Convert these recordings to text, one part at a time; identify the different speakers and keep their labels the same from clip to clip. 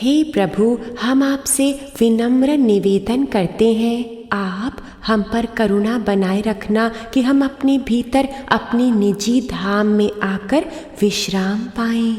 Speaker 1: हे प्रभु, हम आपसे विनम्र निवेदन करते हैं, आप हम पर करुणा बनाए रखना कि हम अपने भीतर अपने निजी धाम में आकर विश्राम पाएं।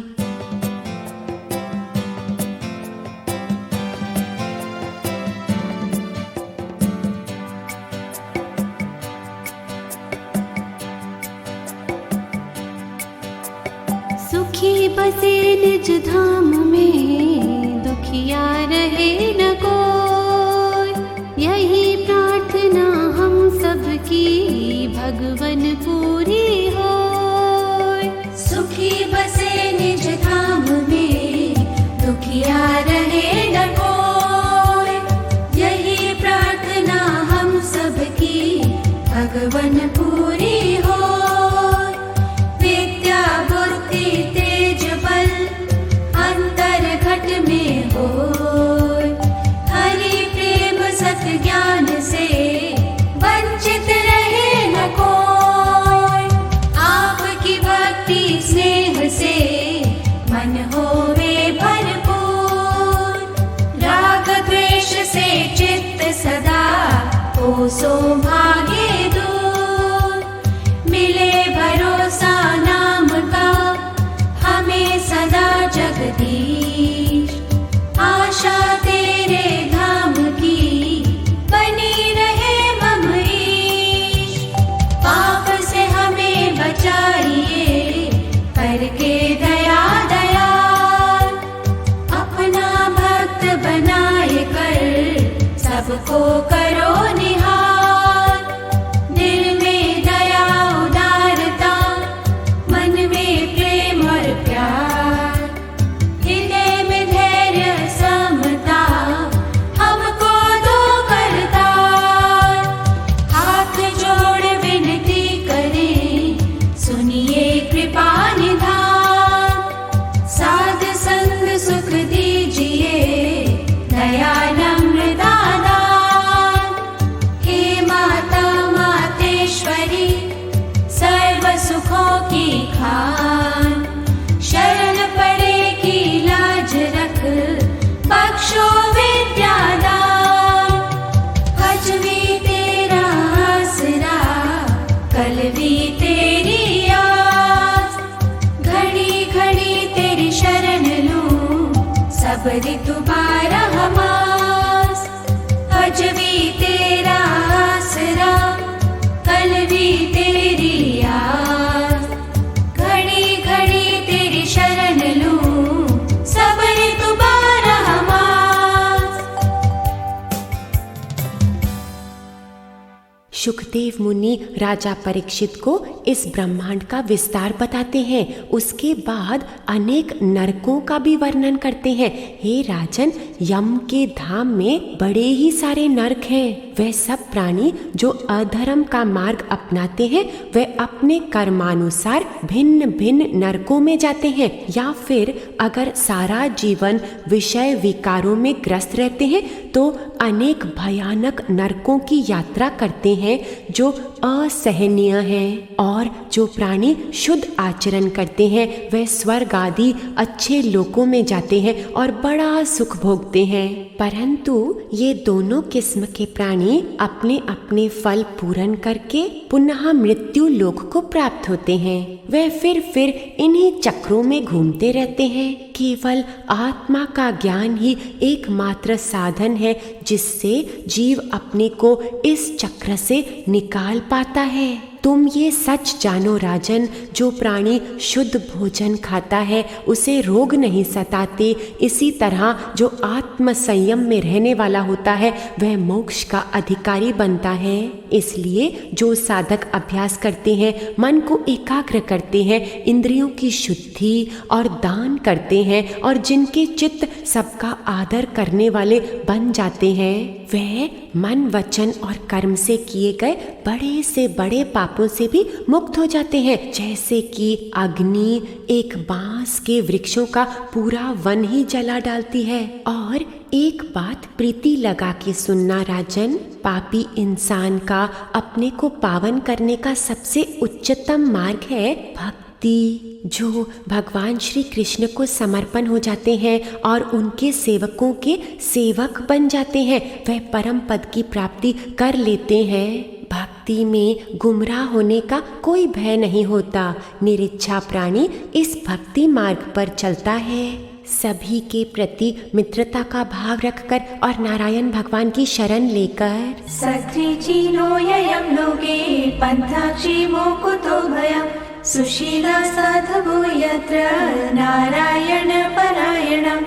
Speaker 2: सुखी बसे निज धाम में, दुखिया रहे न कोई, यही प्रार्थना हम सबकी भगवन पूरी होय।
Speaker 3: सुखी बसे निज धाम में, दुखिया रहे न कोई, यही प्रार्थना हम सबकी भगवन पूरी होय। विद्या बुद्धि तेज बल अंतर घट में होय, हरि प्रेम सत ज्ञान से वंचित रहे न कोय। आपकी भक्ति स्नेह से मन होवे भरपूर, राग द्वेष से चित्त सदा हो सो भागे दूर। मिले भरोसा नाम का हमें सदा जगदीश, आशा तेरे धाम की बनी रहे मम ईश। पाप से हमें बचाइए करके दया दयाल, अपना भक्त बनाए कर सबको करो निहाल। दिल में दया उदारता, मन में प्रेम और प्यार, हृदय में धैर्य समता हमको दो करतार। हाथ जोड़ विनती करें सुनिए कृपा निधान, साध संग सुख दीजिए दया नम्रता दान। हे माता मातेश्वरी सर्व सुखों की खान, शरण पड़े की लाज रख बख्शो विद्यादान। आज भी तेरा आसरा, कल भी तेरी आस, घड़ी घड़ी तेरी शरण लूं सब ऋतु बारह मास। आज भी तेरा आसरा, कल भी तेरी आस, घड़ी घड़ी तेरी शरण लूं सब ऋतु बारह मास।
Speaker 1: शुकदेव मुनि राजा परीक्षित को इस ब्रह्मांड का विस्तार बताते हैं। उसके बाद अनेक नरकों का भी वर्णन करते हैं। हे राजन, यम के धाम में बड़े ही सारे नरक हैं। वह सब प्राणी जो अधर्म का मार्ग अपनाते हैं, वह अपने कर्मानुसार भिन्न भिन्न नरकों में जाते हैं। या फिर अगर सारा जीवन विषय विकारों में ग्रस्त रहते हैं तो अनेक भयानक नरकों की यात्रा करते हैं जो असहनीय हैं। और जो प्राणी शुद्ध आचरण करते हैं वह स्वर्ग आदि अच्छे लोकों में जाते हैं और बड़ा सुख भोगते हैं। परंतु ये दोनों किस्म के प्राणी अपने अपने फल पूर्ण करके पुनः मृत्यु लोक को प्राप्त होते हैं। वह फिर इन्हीं चक्रों में घूमते रहते हैं। केवल आत्मा का ज्ञान ही एकमात्र साधन है जिससे जीव अपने को इस चक्र से निकाल पाता है। तुम ये सच जानो राजन, जो प्राणी शुद्ध भोजन खाता है उसे रोग नहीं सताते। इसी तरह जो आत्म संयम में रहने वाला होता है वह मोक्ष का अधिकारी बनता है। इसलिए जो साधक अभ्यास करते हैं, मन को एकाग्र करते हैं, इंद्रियों की शुद्धि और दान करते हैं और जिनके चित्त सबका आदर करने वाले बन जाते हैं, वह मन वचन और कर्म से किए गए बड़े से बड़े पापों से भी मुक्त हो जाते हैं। जैसे कि अग्नि एक बांस के वृक्षों का पूरा वन ही जला डालती है। और एक बात प्रीति लगा के सुनना राजन, पापी इंसान का अपने को पावन करने का सबसे उच्चतम मार्ग है भक्ति। भक्ति जो भगवान श्री कृष्ण को समर्पण हो जाते हैं और उनके सेवकों के सेवक बन जाते हैं, वह परम पद की प्राप्ति कर लेते हैं। भक्ति में गुमराह होने का कोई भय नहीं होता। निरिच्छा प्राणी इस भक्ति मार्ग पर चलता है। सभी के प्रति मित्रता का भाव रखकर और नारायण भगवान की शरण लेकर
Speaker 3: सत्रिचीनो ययं लोके पन्थाक्षेमो कुतो भयं सुशीला साधवो यत्र नारायण परायणम्।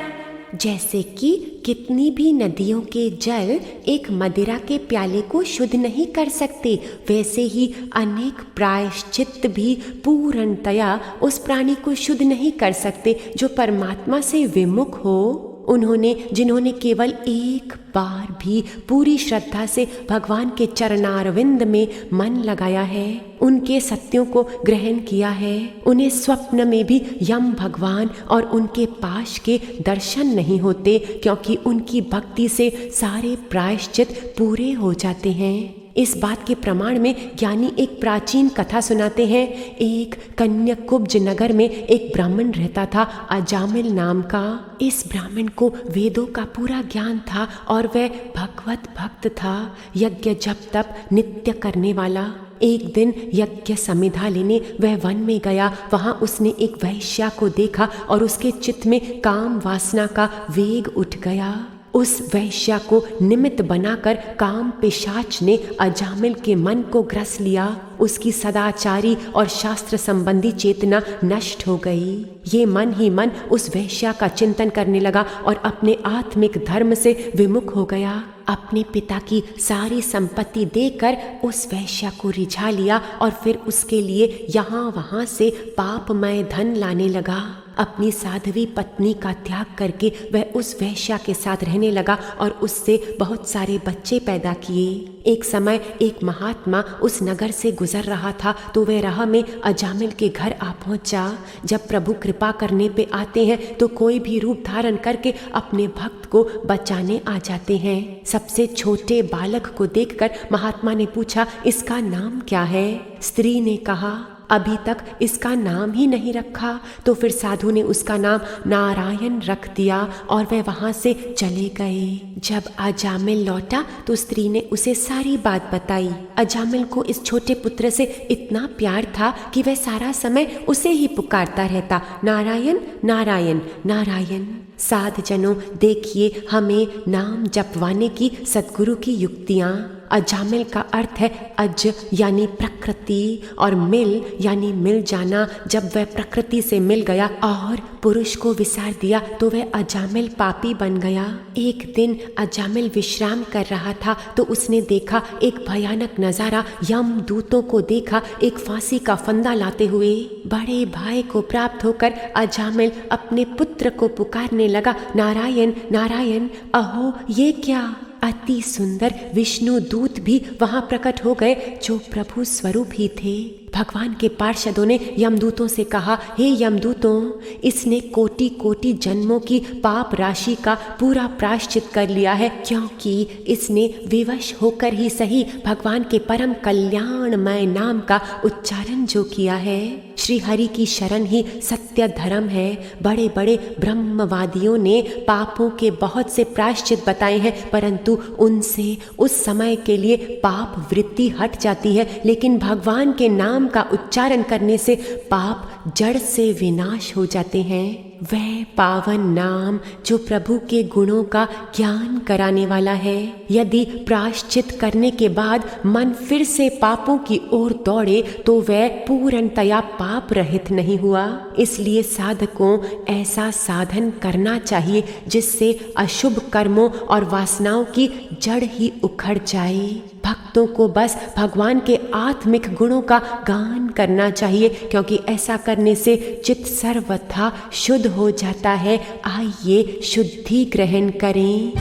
Speaker 1: जैसे कि कितनी भी नदियों के जल एक मदिरा के प्याले को शुद्ध नहीं कर सकते, वैसे ही अनेक प्रायश्चित भी पूर्णतया उस प्राणी को शुद्ध नहीं कर सकते जो परमात्मा से विमुख हो। जिन्होंने केवल एक बार भी पूरी श्रद्धा से भगवान के चरणारविंद में मन लगाया है, उनके सत्यों को ग्रहण किया है, उन्हें स्वप्न में भी यम भगवान और उनके पाश के दर्शन नहीं होते, क्योंकि उनकी भक्ति से सारे प्रायश्चित पूरे हो जाते हैं। इस बात के प्रमाण में ज्ञानी एक प्राचीन कथा सुनाते हैं। एक कन्याकुब्ज नगर में एक ब्राह्मण रहता था, अजामिल नाम का। इस ब्राह्मण को वेदों का पूरा ज्ञान था और वह भगवत भक्त था, यज्ञ जप तप नित्य करने वाला। एक दिन यज्ञ समिधा लेने वह वन में गया। वहां उसने एक वैश्या को देखा और उसके चित्त में काम वासना का वेग उठ गया। उस वैश्या को निमित्त बनाकर काम पिशाच ने अजामिल के मन को ग्रस लिया। उसकी सदाचारी और शास्त्र संबंधी चेतना नष्ट हो गई। ये मन ही मन उस वैश्या का चिंतन करने लगा और अपने आत्मिक धर्म से विमुख हो गया। अपने पिता की सारी संपत्ति देकर उस वैश्या को रिझा लिया और फिर उसके लिए यहाँ वहाँ से पापमय धन लाने लगा। अपनी साध्वी पत्नी का त्याग करके वह उस वैश्या के साथ रहने लगा और उससे बहुत सारे बच्चे पैदा किए। एक समय एक महात्मा उस नगर से गुजर रहा था तो वह राह में अजामिल के घर आ पहुंचा। जब प्रभु कृपा करने पे आते हैं तो कोई भी रूप धारण करके अपने भक्त को बचाने आ जाते हैं। सबसे छोटे बालक को देखकर महात्मा ने पूछा, इसका नाम क्या है? स्त्री ने कहा, अभी तक इसका नाम ही नहीं रखा। तो फिर साधु ने उसका नाम नारायण रख दिया और वह वहां से चले गए। जब अजामिल लौटा तो स्त्री ने उसे सारी बात बताई। अजामिल को इस छोटे पुत्र से इतना प्यार था कि वह सारा समय उसे ही पुकारता रहता, नारायण नारायण नारायण। साध जनों, देखिए हमें नाम जपवाने की सद्गुरु की युक्तियाँ। अजामिल का अर्थ है अज यानी प्रकृति और मिल यानी मिल जाना। जब वह प्रकृति से मिल गया और पुरुष को विसार दिया तो वह अजामिल पापी बन गया। एक दिन अजामिल विश्राम कर रहा था तो उसने देखा एक भयानक नजारा। यम दूतों को देखा एक फांसी का फंदा लाते हुए। बड़े भय को प्राप्त होकर अजामिल अपने पुत्र को पुकारने लगा, नारायण नारायण। अहो ये क्या! अति सुंदर विष्णु दूत भी वहां प्रकट हो गए जो प्रभु स्वरूप ही थे। भगवान के पार्षदों ने यमदूतों से कहा, हे यमदूतों, इसने कोटि कोटि जन्मों की पाप राशि का पूरा प्रायश्चित कर लिया है, क्योंकि इसने विवश होकर ही सही भगवान के परम कल्याणमय नाम का उच्चारण जो किया है। श्री हरि की शरण ही सत्य धर्म है। बड़े बड़े ब्रह्मवादियों ने पापों के बहुत से प्रायश्चित बताए हैं, परंतु उनसे उस समय के लिए पाप वृत्ति हट जाती है, लेकिन भगवान के नाम का उच्चारण करने से पाप जड़ से विनाश हो जाते हैं। वह पावन नाम जो प्रभु के गुणों का ज्ञान कराने वाला है। यदि प्रायश्चित करने के बाद मन फिर से पापों की ओर दौड़े तो वह पूर्णतया पाप रहित नहीं हुआ। इसलिए साधकों ऐसा साधन करना चाहिए जिससे अशुभ कर्मों और वासनाओं की जड़ ही उखड़ जाए। भक्तों को बस भगवान के आत्मिक गुणों का गान करना चाहिए, क्योंकि ऐसा करने से चित्त सर्वथा शुद्ध हो जाता है। आइए शुद्धि ग्रहण करें।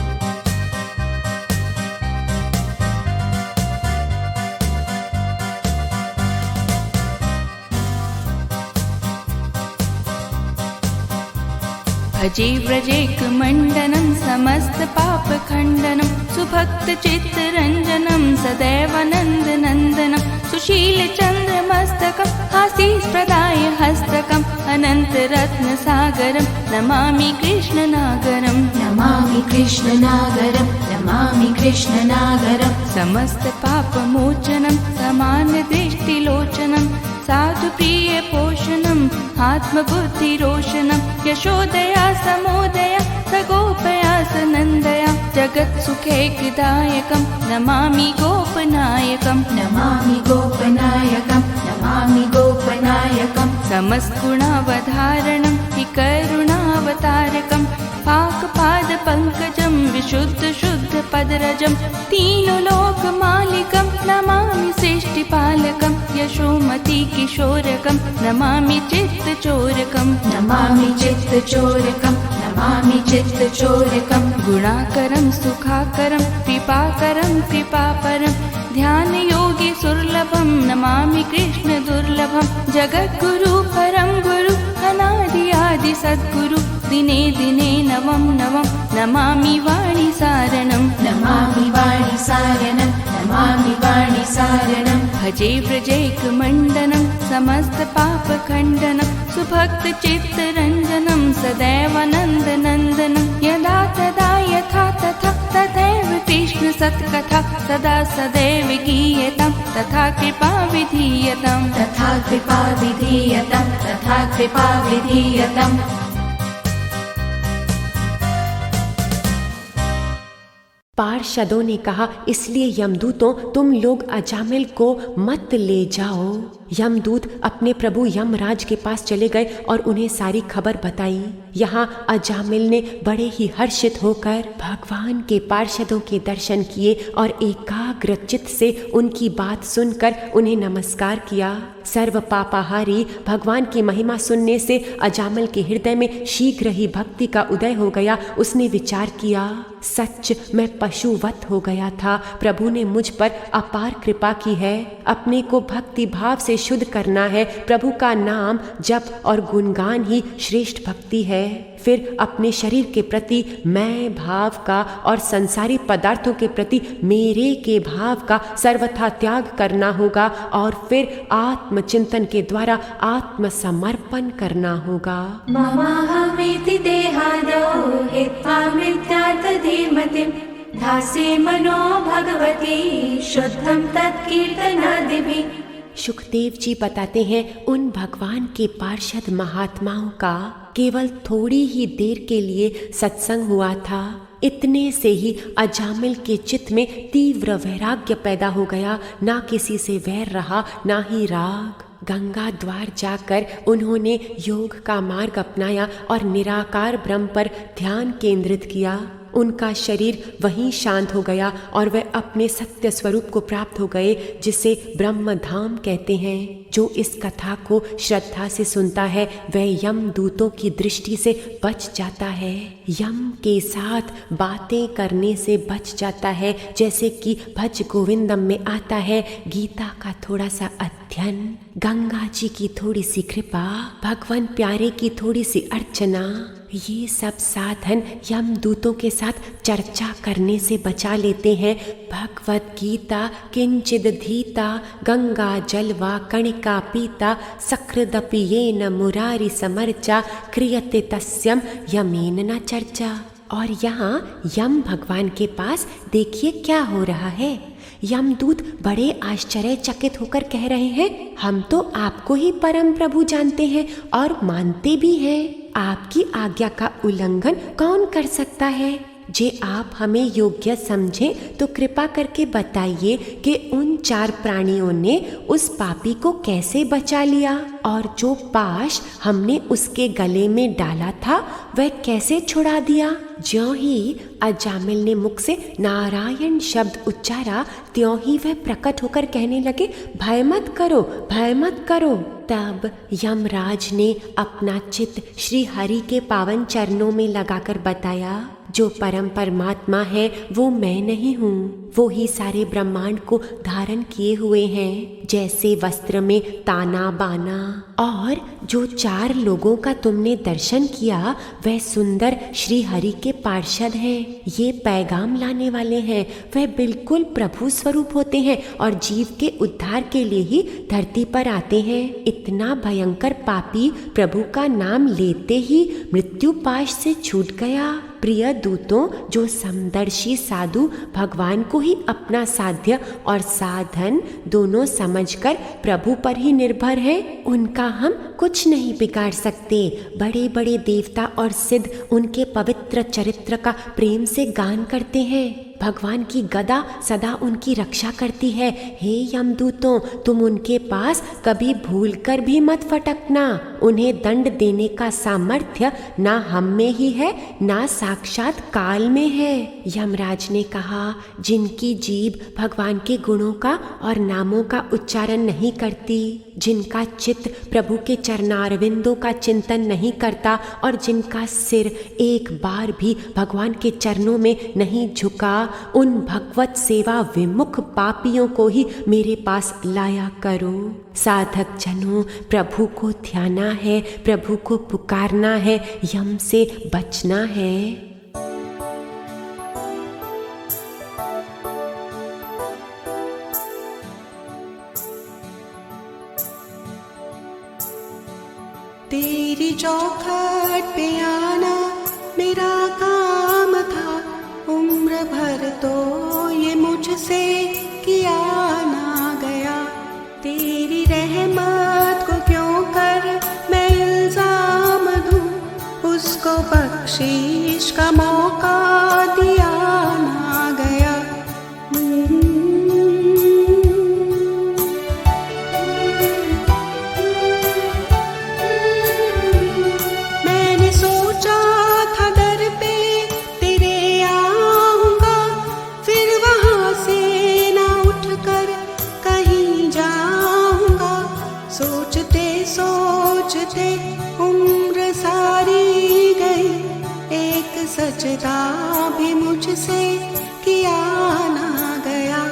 Speaker 4: भजे व्रजेकमण्डनं समस्तपापखण्डनं सुभक्तचित्तरञ्जनं सदैव नन्दनन्दनं सुशील चन्द्रमस्तकं हास्यप्रदाय हस्तकम् अनन्तरत्नसागरं नमामि कृष्णनागरम्
Speaker 3: नमामि कृष्णनागरं नमामि कृष्णनागरं
Speaker 4: समस्तपापमोचनं समानदृष्टिलोचनं साधुप्रियपोषणम् आत्मबुद्धिरोशनं यशोदया समोदया सगोपया सनन्दया जगत्सुखैकदायकं नमामि गोपनायकं
Speaker 3: नमामि गोपनायकं नमामि गोपनायकं
Speaker 4: समस्गुणावधारणं हि करुणावतारकं पाकपादपङ्कजं विशुद्धशुद्धपदरजं तीनुलोकमालिकं नमामि सृष्टिपालकं यशोमतिकिशोरकं नमामि चित्तचोरकं
Speaker 3: नमामि चित्तचोरकं नमामि चित्तचोरकं
Speaker 4: गुणाकरं सुखाकरं कृपाकरं कृपापरं ध्यानयोगी सुर्लभं नमामि कृष्ण दुर्लभं जगद्गुरु परं गुरु अनादि आदि सद्गुरु दिने दिने नवं नवं नमामि वाणीसारणं
Speaker 3: नमामि वाणीसारणं नमामि वाणीसारणं
Speaker 4: भजे व्रजैकमण्डनं समस्तपापखण्डनं सुभक्तचित्तरञ्जनं सदैवानन्दनन्दनं यदा तदा यथा तथा तथैव कृष्ण सत्कथा सदा सदैव गीयतां तथा कृपा विधीयताम्
Speaker 3: तथा कृपा विधीयतां तथा कृपा विधीयताम्।
Speaker 1: पार्षदों ने कहा, इसलिए यमदूतों तुम लोग अजामिल को मत ले जाओ। यमदूत अपने प्रभु यमराज के पास चले गए और उन्हें सारी खबर बताई। यहाँ अजामिल ने बड़े ही हर्षित होकर भगवान के पार्षदों के दर्शन किए और एकाग्र चित्त से उनकी बात सुनकर उन्हें नमस्कार किया। सर्व पापाहारी भगवान की महिमा सुनने से अजामिल के हृदय में शीघ्र ही भक्ति का उदय हो गया। उसने विचार किया, सच मैं पशुवत हो गया था, प्रभु ने मुझ पर अपार कृपा की है। अपने को भक्ति भाव से शुद्ध करना है। प्रभु का नाम जप और गुणगान ही श्रेष्ठ भक्ति है। फिर अपने शरीर के प्रति मैं भाव का और संसारी पदार्थों के प्रति मेरे के भाव का सर्वथा त्याग करना होगा और फिर आत्मचिंतन के द्वारा आत्मसमर्पण करना होगा।
Speaker 3: ममाहमेति देहादौ हित्वा मिथ्यात्थधीमतिं धासे मनो भगवती शुद्धं तत्कीर्तनादिभिः।
Speaker 1: सुखदेव जी बताते हैं, उन भगवान के पार्षद महात्माओं का केवल थोड़ी ही देर के लिए सत्संग हुआ था। इतने से ही अजामिल के चित्त में तीव्र वैराग्य पैदा हो गया। ना किसी से वैर रहा, ना ही राग। गंगा द्वार जाकर उन्होंने योग का मार्ग अपनाया और निराकार ब्रह्म पर ध्यान केंद्रित किया। उनका शरीर वहीं शांत हो गया और वे अपने सत्य स्वरूप को प्राप्त हो गए, जिसे ब्रह्म धाम कहते हैं। जो इस कथा को श्रद्धा से सुनता है वह यम दूतों की दृष्टि से बच जाता है। यम के साथ बातें करने से बच जाता है, जैसे कि भज गोविंदम में आता है, गीता का थोड़ा सा अध्ययन, गंगा जी की थोड़ी सी कृपा, भगवान प्यारे की थोड़ी सी अर्चना, ये सब साधन यम दूतों के साथ चर्चा करने से बचा लेते हैं। भगवत गीता किंचिद धीता गंगा जलवा कणिका पीता सकृदपि येन मुरारी समर्चा क्रियते तस्यम यमेन न चर्चा। और यहाँ यम भगवान के पास देखिए क्या हो रहा है। यमदूत बड़े आश्चर्यचकित होकर कह रहे हैं, हम तो आपको ही परम प्रभु जानते हैं और मानते भी हैं। आपकी आज्ञा का उल्लंघन कौन कर सकता है? जे आप हमें योग्य समझें तो कृपा करके बताइए कि उन 4 प्राणियों ने उस पापी को कैसे बचा लिया और जो पाश हमने उसके गले में डाला था वह कैसे छुड़ा दिया। ज्यों ही अजामिल ने मुख से नारायण शब्द उच्चारा, त्यों ही वह प्रकट होकर कहने लगे, भय मत करो, भय मत करो। तब यमराज ने अपना चित्त श्री हरि के पावन चरणों में लगाकर बताया, जो परम परमात्मा है वो मैं नहीं हूँ, वो ही सारे ब्रह्मांड को धारण किए हुए हैं। जैसे वस्त्र में ताना बाना, और जो 4 लोगों का तुमने दर्शन किया वह सुंदर श्री हरि के पार्षद हैं। ये पैगाम लाने वाले हैं। वह बिल्कुल प्रभु स्वरूप होते हैं और जीव के उद्धार के लिए ही धरती पर आते हैं। इतना भयंकर पापी प्रभु का नाम लेते ही मृत्यु पाश से छूट गया। प्रिय दूतों, जो समदर्शी साधु भगवान को ही अपना साध्य और साधन दोनों समझकर प्रभु पर ही निर्भर है, उनका हम कुछ नहीं बिगाड़ सकते। बड़े बड़े देवता और सिद्ध उनके पवित्र चरित्र का प्रेम से गान करते हैं। भगवान की गदा सदा उनकी रक्षा करती है। हे यमदूतों, तुम उनके पास कभी भूलकर भी मत फटकना। उन्हें दंड देने का सामर्थ्य ना हम में ही है, ना साक्षात काल में है। यमराज ने कहा, जिनकी जीभ भगवान के गुणों का और नामों का उच्चारण नहीं करती, जिनका चित्त प्रभु के चरणारविंदों का चिंतन नहीं करता और जिनका सिर एक बार भी भगवान के चरणों में नहीं झुका, उन भगवत सेवा विमुख पापियों को ही मेरे पास लाया करो। साधक जनों, प्रभु को ध्याना है, प्रभु को पुकारना है, यम से बचना है।
Speaker 5: तेरी चौखट पे आना मेरा काम था, उम्र भर तो ये मुझसे किया ना गया। तेरी रहमत को क्यों कर मैं इल्जाम दूं, उसको बख्शीश का मौका दिया ना गया। मैंने सोचा था दर पे तेरे आऊंगा, फिर वहां से ना उठकर कहीं जाऊंगा। सोचते सोचते उम्र सारी गई, एक सजदा भी मुझसे किया ना गया।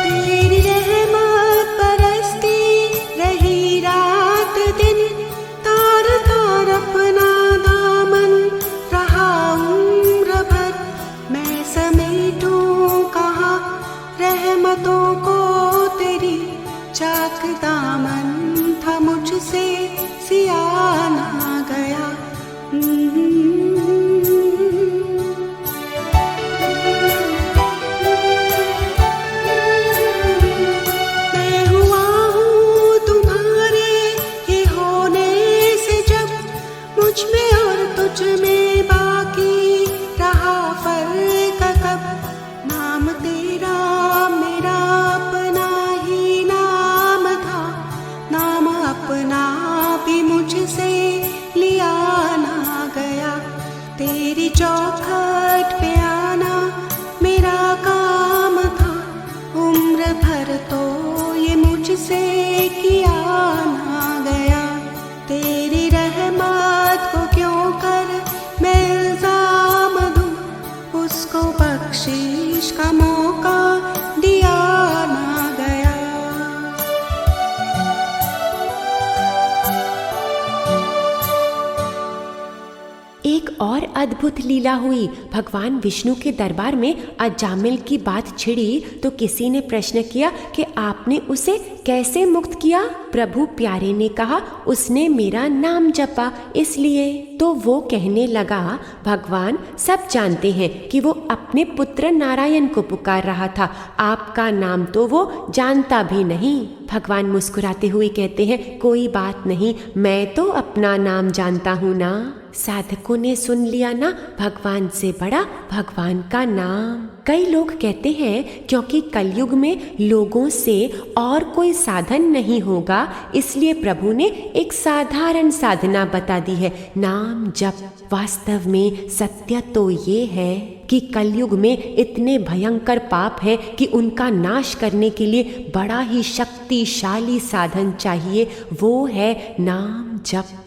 Speaker 5: तेरी रहमत बरसती रही रात दिन, तार तार अपना दामन रहा उम्र भर। मैं समेटूं कहाँ रहमतों को तेरी, चाक दामन था मुझसे सिया ना गया। मैं हुआ हूँ तुम्हारे ये होने से जब, मुझ में और तुझ में बाकी रहा फर्क कब। नाम तेरा मेरा अपना ही नाम था, नाम अपना भी मुझसे लिया ना गया। तेरी चौखट पे आना मेरा काम था, उम्र भर तो ये मुझसे किया ना गया। तेरी रहमत को क्यों कर मैं इल्जाम दूं, उसको बख्शीश का मौका दिया ना गया।
Speaker 1: एक और अद्भुत लीला हुई। भगवान विष्णु के दरबार में अजामिल की बात छिड़ी तो किसी ने प्रश्न किया कि आपने उसे कैसे मुक्त किया। प्रभु प्यारे ने कहा, उसने मेरा नाम जपा इसलिए। तो वो कहने लगा, भगवान सब जानते हैं कि वो अपने पुत्र नारायण को पुकार रहा था, आपका नाम तो वो जानता भी नहीं। भगवान मुस्कुराते हुए कहते हैं, कोई बात नहीं, मैं तो अपना नाम जानता हूँ ना। साधकों ने सुन लिया ना, भगवान से बड़ा भगवान का नाम। कई लोग कहते हैं क्योंकि कलयुग में लोगों से और कोई साधन नहीं होगा, इसलिए प्रभु ने एक साधारण साधना बता दी है, नाम जप। वास्तव में सत्य तो ये है कि कलयुग में इतने भयंकर पाप हैं कि उनका नाश करने के लिए बड़ा ही शक्तिशाली साधन चाहिए, वो है नाम जप।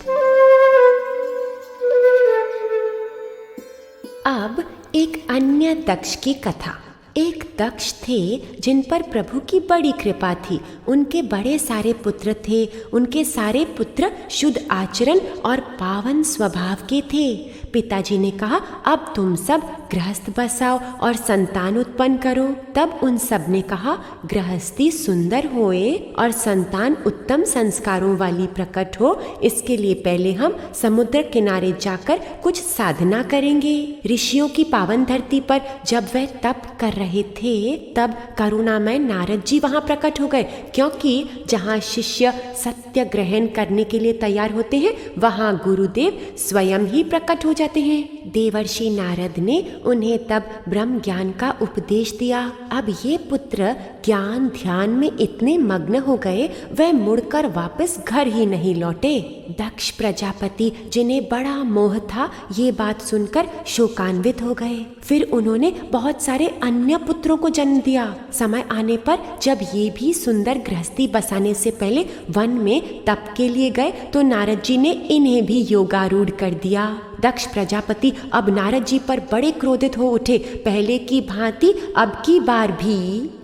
Speaker 1: अब एक अन्य दक्ष की कथा। एक दक्ष थे जिन पर प्रभु की बड़ी कृपा थी। उनके बड़े सारे पुत्र थे। उनके सारे पुत्र शुद्ध आचरण और पावन स्वभाव के थे। पिताजी ने कहा, अब तुम सब गृहस्थ बसाओ और संतान उत्पन्न करो। तब उन सब ने कहा, गृहस्थी सुंदर होए और संतान उत्तम संस्कारों वाली प्रकट हो, इसके लिए पहले हम समुद्र किनारे जाकर कुछ साधना करेंगे। ऋषियों की पावन धरती पर जब वह तप कर रहे थे, तब करुणामय नारद जी वहां प्रकट हो गए, क्योंकि जहां शिष्य सत्य ग्रहण करने के लिए तैयार होते हैं, वहां गुरुदेव स्वयं ही प्रकट हो जाते हैं। देवर्षि नारद ने उन्हें तब ब्रह्म ज्ञान का उपदेश दिया। अब ये पुत्र ज्ञान ध्यान में इतने मग्न हो गए, वह मुड़कर वापस घर ही नहीं लौटे। दक्ष प्रजापति, जिन्हें बड़ा मोह था, ये बात सुनकर शोकान्वित हो गए। फिर उन्होंने बहुत सारे अन्य पुत्रों को जन्म दिया। समय आने पर जब ये भी सुंदर गृहस्थी बसाने से पहले वन में तप के लिए गए, तो नारद जी ने इन्हें भी योगारूढ़ कर दिया। दक्ष प्रजापति अब नारद जी पर बड़े क्रोधित हो उठे। पहले की भांति अब की बार भी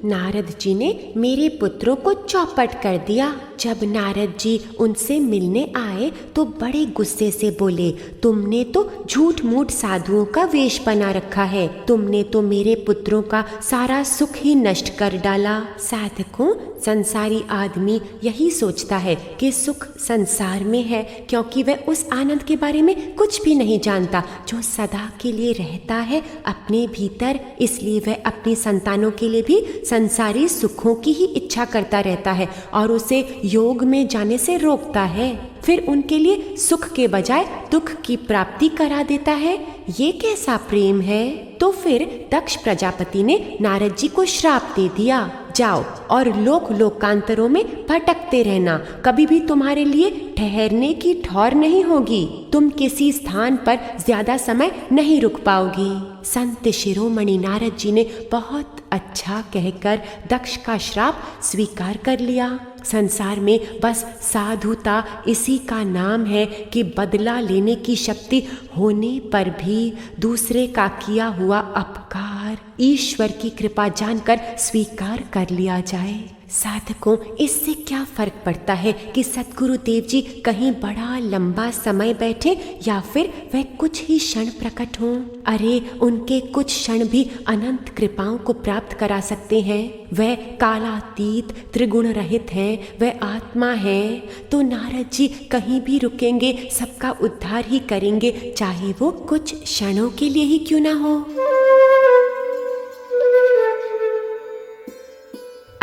Speaker 1: नारद जी ने मेरे पुत्रों को चौपट कर दिया। जब नारद जी उनसे मिलने आए तो बड़े गुस्से से बोले, तुमने तो झूठ मूठ साधुओं का वेश बना रखा है। तुमने तो मेरे पुत्रों का सारा सुख ही नष्ट कर डाला। साधकों, संसारी आदमी यही सोचता है कि सुख संसार में है, क्योंकि वह उस आनंद के बारे में कुछ भी नहीं जानता जो सदा के लिए रहता है अपने भीतर। इसलिए वह अपनी संतानों के लिए भी संसारी सुखों की ही इच्छा करता रहता है और उसे योग में जाने से रोकता है। फिर उनके लिए सुख के बजाय दुख की प्राप्ति करा देता है। ये कैसा प्रेम है? तो फिर दक्ष प्रजापति ने नारद जी को श्राप दे दिया, जाओ और लोक लोकांतरों में भटकते रहना, कभी भी तुम्हारे लिए ठहरने की ठौर नहीं होगी। तुम किसी स्थान पर ज्यादा समय नहीं रुक पाओगी। संत शिरोमणि नारद जी ने बहुत अच्छा कहकर दक्ष का श्राप स्वीकार कर लिया। संसार में बस साधुता इसी का नाम है कि बदला लेने की शक्ति होने पर भी दूसरे का किया हुआ अपकार ईश्वर की कृपा जानकर स्वीकार कर लिया जाए। साधकों, इससे क्या फर्क पड़ता है कि सद्गुरु देव जी कहीं बड़ा लंबा समय बैठे या फिर वह कुछ ही क्षण प्रकट हों। अरे, उनके कुछ क्षण भी अनंत कृपाओं को प्राप्त करा सकते हैं। वह कालातीत त्रिगुण रहित हैं, वह आत्मा है। तो नारद जी कहीं भी रुकेंगे, सबका उद्धार ही करेंगे, चाहे वो कुछ क्षणों के लिए ही क्यों ना हो।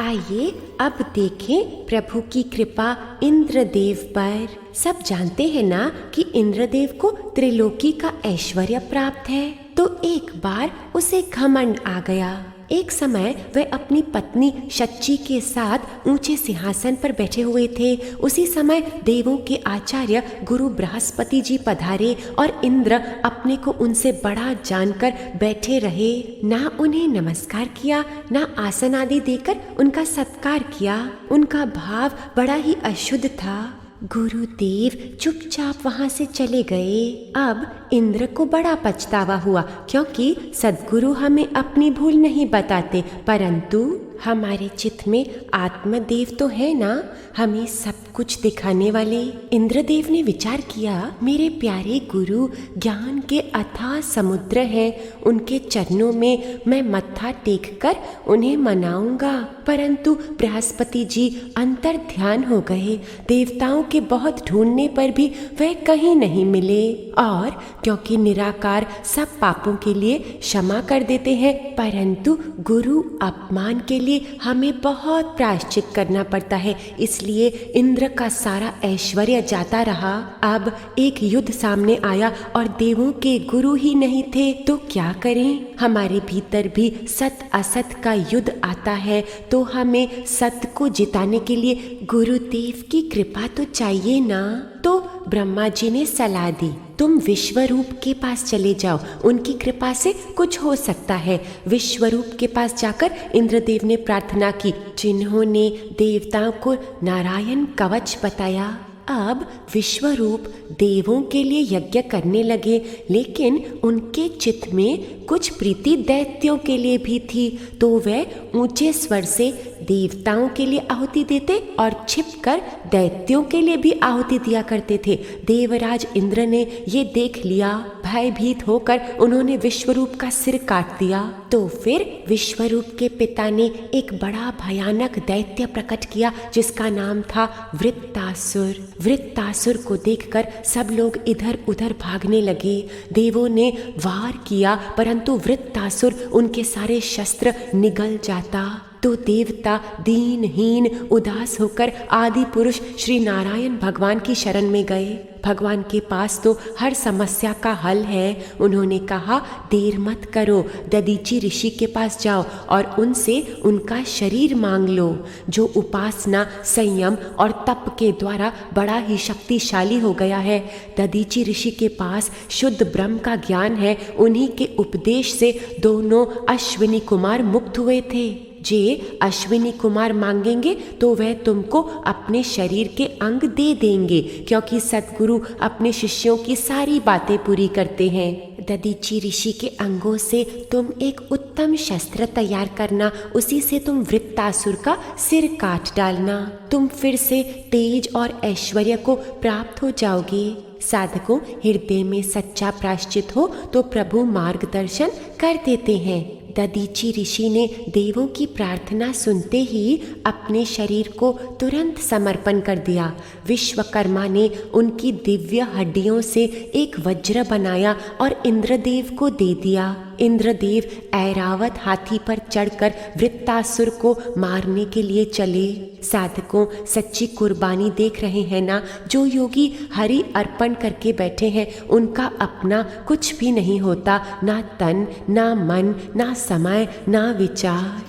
Speaker 1: आइए अब देखें प्रभु की कृपा इंद्रदेव पर। सब जानते हैं ना कि इंद्रदेव को त्रिलोकी का ऐश्वर्य प्राप्त है। तो एक बार उसे घमंड आ गया। एक समय वह अपनी पत्नी शची के साथ ऊंचे सिंहासन पर बैठे हुए थे। उसी समय देवों के आचार्य गुरु बृहस्पति जी पधारे और इंद्र अपने को उनसे बड़ा जानकर बैठे रहे। ना उन्हें नमस्कार किया, ना आसन आदि देकर उनका सत्कार किया। उनका भाव बड़ा ही अशुद्ध था। गुरुदेव चुपचाप वहां से चले गए। अब इंद्र को बड़ा पछतावा हुआ, क्योंकि सद्गुरु हमें अपनी भूल नहीं बताते, परंतु हमारे चित्त में आत्मदेव तो है ना, हमें सब कुछ दिखाने वाले। इंद्रदेव ने विचार किया, मेरे प्यारे गुरु ज्ञान के अथाह समुद्र हैं, उनके चरणों में मैं मत्था टेककर उन्हें मनाऊंगा। परंतु बृहस्पति जी अंतर ध्यान हो गए। देवताओं के बहुत ढूंढने पर भी वह कहीं नहीं मिले। और क्योंकि निराकार सब पापों के लिए क्षमा कर देते हैं, परंतु गुरु अपमान के लिए हमें बहुत प्रायश्चित करना पड़ता है, इसलिए इंद्र का सारा ऐश्वर्य जाता रहा। अब एक युद्ध सामने आया और देवों के गुरु ही नहीं थे, तो क्या करें? हमारे भीतर भी सत असत का युद्ध आता है, तो हमें सत्य को जिताने के लिए गुरुदेव की कृपा तो चाहिए ना। तो ब्रह्मा जी ने सलाह दी, तुम विश्वरूप के पास चले जाओ, उनकी कृपा से कुछ हो सकता है। विश्वरूप के पास जाकर इंद्रदेव ने प्रार्थना की, जिन्होंने देवताओं को नारायण कवच बताया। अब विश्वरूप देवों के लिए यज्ञ करने लगे, लेकिन उनके चित्त में कुछ प्रीति दैत्यों के लिए भी थी, तो वे ऊंचे स्वर से देवताओं के लिए आहुति देते और छिपकर दैत्यों के लिए भी आहुति दिया करते थे। देवराज इंद्र ने ये देख लिया, भयभीत होकर उन्होंने विश्वरूप का सिर काट दिया। तो फिर विश्वरूप के पिता ने एक बड़ा भयानक दैत्य प्रकट किया जिसका नाम था वृत्तासुर। वृत्तासुर को देखकर सब लोग इधर उधर भागने लगे। देवों ने वार किया, परंतु वृत्तासुर उनके सारे शस्त्र निगल जाता। तो देवता दीनहीन उदास होकर आदि पुरुष श्री नारायण भगवान की शरण में गए। भगवान के पास तो हर समस्या का हल है। उन्होंने कहा, देर मत करो, ददीची ऋषि के पास जाओ और उनसे उनका शरीर मांग लो, जो उपासना, संयम और तप के द्वारा बड़ा ही शक्तिशाली हो गया है। ददीची ऋषि के पास शुद्ध ब्रह्म का ज्ञान है। उन्हीं के उपदेश से दोनों अश्विनी कुमार मुक्त हुए थे। जे अश्विनी कुमार मांगेंगे तो वह तुमको अपने शरीर के अंग दे देंगे, क्योंकि सद्गुरु अपने शिष्यों की सारी बातें पूरी करते हैं। ददीची ऋषि के अंगों से तुम एक उत्तम शस्त्र तैयार करना, उसी से तुम वृत्तासुर का सिर काट डालना। तुम फिर से तेज और ऐश्वर्य को प्राप्त हो जाओगे। साधकों, हृदय में सच्चा प्रायश्चित हो तो प्रभु मार्गदर्शन कर देते हैं। ददीची ऋषि ने देवों की प्रार्थना सुनते ही अपने शरीर को तुरंत समर्पण कर दिया। विश्वकर्मा ने उनकी दिव्य हड्डियों से एक वज्र बनाया और इंद्रदेव को दे दिया। इंद्रदेव ऐरावत हाथी पर चढ़कर वृत्तासुर को मारने के लिए चले। साधकों, सच्ची कुर्बानी देख रहे हैं ना? जो योगी हरि अर्पण करके बैठे हैं, उनका अपना कुछ भी नहीं होता, ना तन, ना मन, ना समय, ना विचार।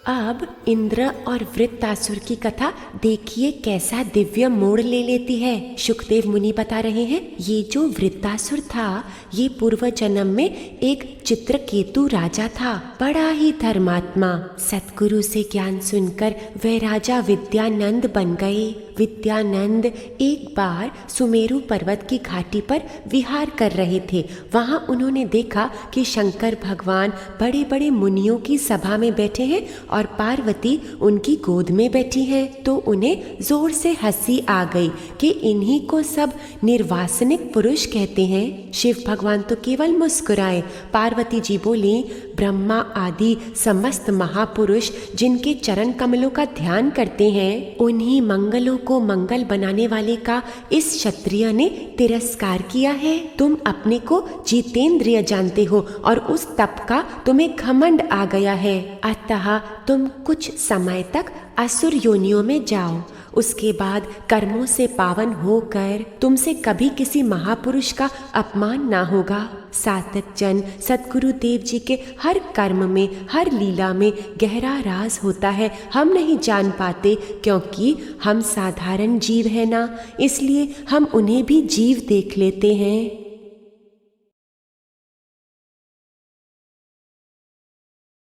Speaker 1: अब इंद्र और वृत्तासुर की कथा देखिए कैसा दिव्य मोड़ ले लेती है। शुकदेव मुनि बता रहे हैं, ये जो वृत्तासुर था, ये पूर्व जन्म में एक चित्रकेतु राजा था, बड़ा ही धर्मात्मा। सतगुरु से ज्ञान सुनकर वह राजा विद्यानंद बन गए। विद्यानंद एक बार सुमेरु पर्वत की घाटी पर विहार कर रहे थे। वहां उन्होंने देखा कि शंकर भगवान बड़े बड़े मुनियों की सभा में बैठे हैं और पार्वती उनकी गोद में बैठी है। तो उन्हें जोर से हंसी आ गई कि इन्हीं को सब निर्वासनिक पुरुष कहते हैं। शिव भगवान तो केवल मुस्कुराए। पार्वती जी बोली, ब्रह्मा आदि समस्त महापुरुष जिनके चरण कमलों का ध्यान करते हैं, उन्हीं मंगलों को मंगल बनाने वाले का इस क्षत्रिय ने तिरस्कार किया है। तुम अपने को जितेंद्रिय जानते हो और उस तप का तुम्हें घमंड आ गया है। अतः तुम कुछ समय तक असुर योनियों में जाओ। उसके बाद कर्मों से पावन होकर तुमसे कभी किसी महापुरुष का अपमान ना होगा। साधक जन सद्गुरु देव जी के हर कर्म में, हर लीला में गहरा राज होता है। हम नहीं जान पाते क्योंकि हम साधारण जीव है ना, इसलिए हम उन्हें भी जीव देख लेते हैं।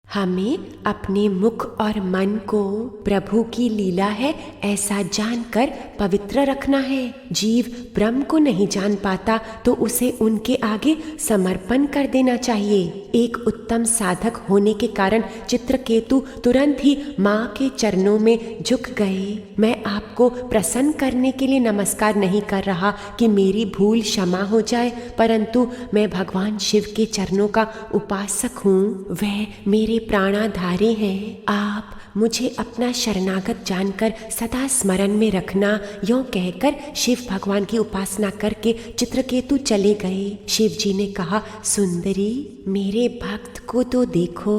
Speaker 1: हमें अपने मुख और मन को प्रभु की लीला है ऐसा जानकर पवित्र रखना है। जीव ब्रह्म को नहीं जान पाता तो उसे उनके आगे समर्पण कर देना चाहिए। एक उत्तम साधक होने के कारण चित्रकेतु तुरंत ही माँ के चरणों में झुक गए। मैं आपको प्रसन्न करने के लिए नमस्कार नहीं कर रहा कि मेरी भूल क्षमा हो जाए, परंतु मैं भगवान शिव के चरणों का उपासक हूँ। वह मेरे प्राणाधारी हैं। आप मुझे अपना शरणागत जानकर सदा स्मरण में रखना। यों कहकर शिव भगवान की उपासना करके चित्रकेतु चले गए। शिव जी ने कहा, सुंदरी, मेरे भक्त को तो देखो।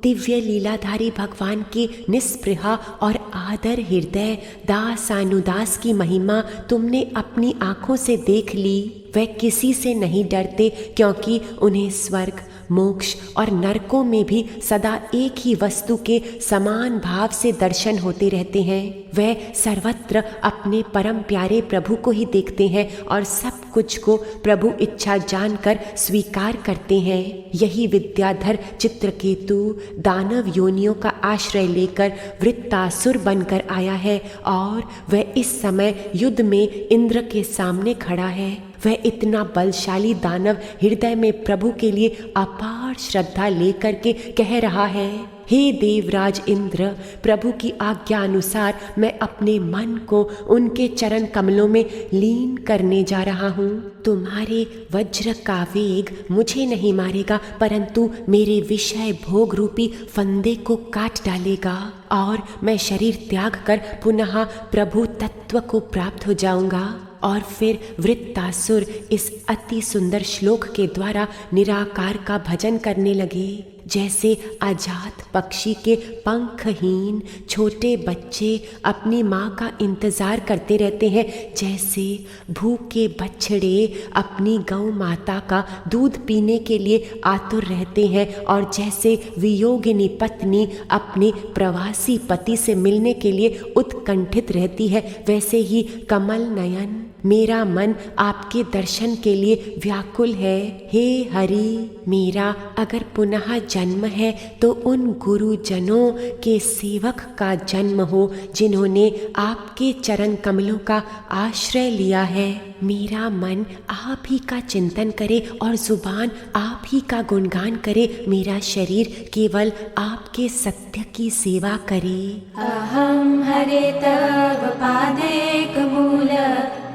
Speaker 1: दिव्य लीलाधारी भगवान की निस्पृहा और आदर हृदय दासानुदास की महिमा तुमने अपनी आंखों से देख ली। वह किसी से नहीं डरते क्योंकि उन्हें स्वर्ग, मोक्ष और नरकों में भी सदा एक ही वस्तु के समान भाव से दर्शन होते रहते हैं। वह सर्वत्र अपने परम प्यारे प्रभु को ही देखते हैं और सब कुछ को प्रभु इच्छा जानकर स्वीकार करते हैं। यही विद्याधर चित्रकेतु दानव योनियों का आश्रय लेकर वृत्तासुर बनकर आया है और वह इस समय युद्ध में इंद्र के सामने खड़ा है। वह इतना बलशाली दानव हृदय में प्रभु के लिए अपार श्रद्धा लेकर के कह रहा है, हे देवराज इंद्र, प्रभु की आज्ञा अनुसार मैं अपने मन को उनके चरण कमलों में लीन करने जा रहा हूँ। तुम्हारे वज्र का वेग मुझे नहीं मारेगा, परंतु मेरे विषय भोग रूपी फंदे को काट डालेगा और मैं शरीर त्याग कर पुनः प्रभु तत्व को प्राप्त हो जाऊंगा। और फिर वृत्तासुर इस अति सुंदर श्लोक के द्वारा निराकार का भजन करने लगे। जैसे अजात पक्षी के पंखहीन छोटे बच्चे अपनी माँ का इंतजार करते रहते हैं, जैसे भूखे बछड़े अपनी गौ माता का दूध पीने के लिए आतुर रहते हैं, और जैसे वियोगिनी पत्नी अपने प्रवासी पति से मिलने के लिए उत्कंठित रहती है, वैसे ही कमल नयन मेरा मन आपके दर्शन के लिए व्याकुल है। हे हरि, मेरा अगर पुनः जन्म है तो उन गुरुजनों के सेवक का जन्म हो जिन्होंने आपके चरण कमलों का आश्रय लिया है। मेरा मन आप ही का चिंतन करे और जुबान आप ही का गुणगान करे। मेरा शरीर केवल आपके सत्य की सेवा करे।
Speaker 3: अहं हरे तव पादैकमूल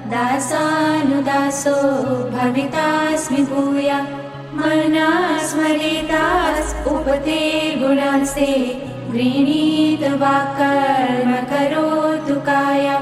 Speaker 3: दासानुदासो भवितास्मि भूया मना स्मरितास् उपते गुणांस्ते गृहीत वाक्कर्म करोतु काया।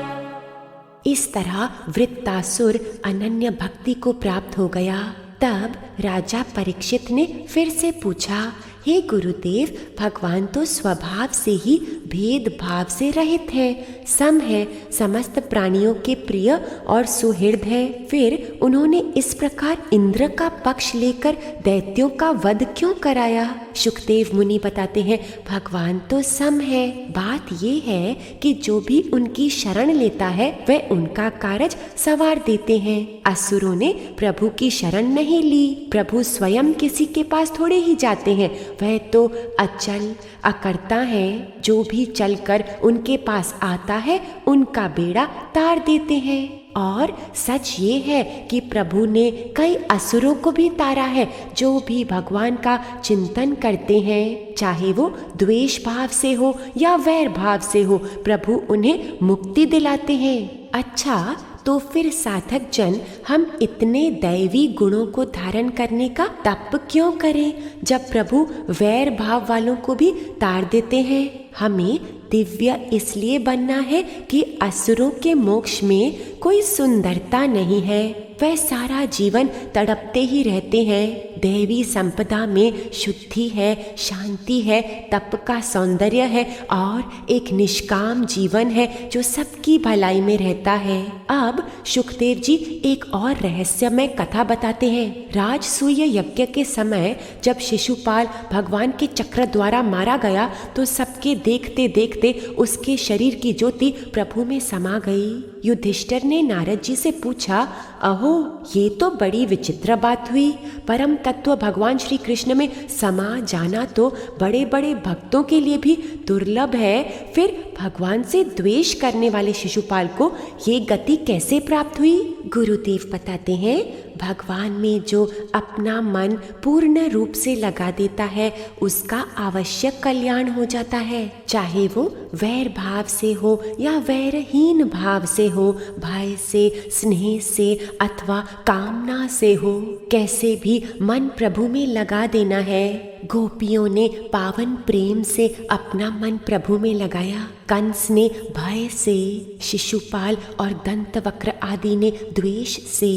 Speaker 1: इस तरह वृत्तासुर अनन्य भक्ति को प्राप्त हो गया। तब राजा परीक्षित ने फिर से पूछा, हे गुरुदेव, भगवान तो स्वभाव से ही भेदभाव से रहित है, सम है, समस्त प्राणियों के प्रिय और सुहृद है। फिर उन्होंने इस प्रकार इंद्र का पक्ष लेकर दैत्यों का वध क्यों कराया? शुकदेव मुनि बताते हैं, भगवान तो सम है, बात ये है कि जो भी उनकी शरण लेता है वह उनका कारज सवार देते हैं। असुरों ने प्रभु की शरण नहीं ली, प्रभु स्वयं किसी के पास थोड़े ही जाते हैं, वह तो अचल अकर्ता हैं, जो भी चलकर उनके पास आता है उनका बेड़ा तार देते हैं। और सच ये है कि प्रभु ने कई असुरों को भी तारा है, जो भी भगवान का चिंतन करते हैं, चाहे वो द्वेष भाव से हो या वैर भाव से हो, प्रभु उन्हें मुक्ति दिलाते हैं। अच्छा, तो फिर साधक जन हम इतने दैवी गुणों को धारण करने का तप क्यों करें, जब प्रभु वैर भाव वालों को भी तार देते हैं? हमें दिव्य इसलिए बनना है कि असुरों के मोक्ष में कोई सुंदरता नहीं है, वह सारा जीवन तड़पते ही रहते हैं। दैवी संपदा में शुद्धि है, शांति है, तप का सौंदर्य है और एक निष्काम जीवन है जो सबकी भलाई में रहता है। अब शुकदेव जी एक और रहस्यमय कथा बताते हैं। राजसूय यज्ञ के समय जब शिशुपाल भगवान के चक्र द्वारा मारा गया तो सबके देखते देखते उसके शरीर की ज्योति प्रभु में समा गई। युधिष्ठिर ने नारद जी से पूछा, अहो, ये तो बड़ी विचित्र बात हुई। परम तत्व भगवान श्री कृष्ण में समा जाना तो बड़े बड़े भक्तों के लिए भी दुर्लभ है, फिर भगवान से द्वेष करने वाले शिशुपाल को ये गति कैसे प्राप्त हुई? गुरुदेव बताते हैं, भगवान में जो अपना मन पूर्ण रूप से लगा देता है उसका आवश्यक कल्याण हो जाता है, चाहे वो वैर भाव से हो या वैरहीन भाव से हो, भय से, स्नेह से अथवा कामना से हो। कैसे भी मन प्रभु में लगा देना है। गोपियों ने पावन प्रेम से अपना मन प्रभु में लगाया, कंस ने भय से, शिशुपाल और दंतवक्र आदि ने द्वेष से,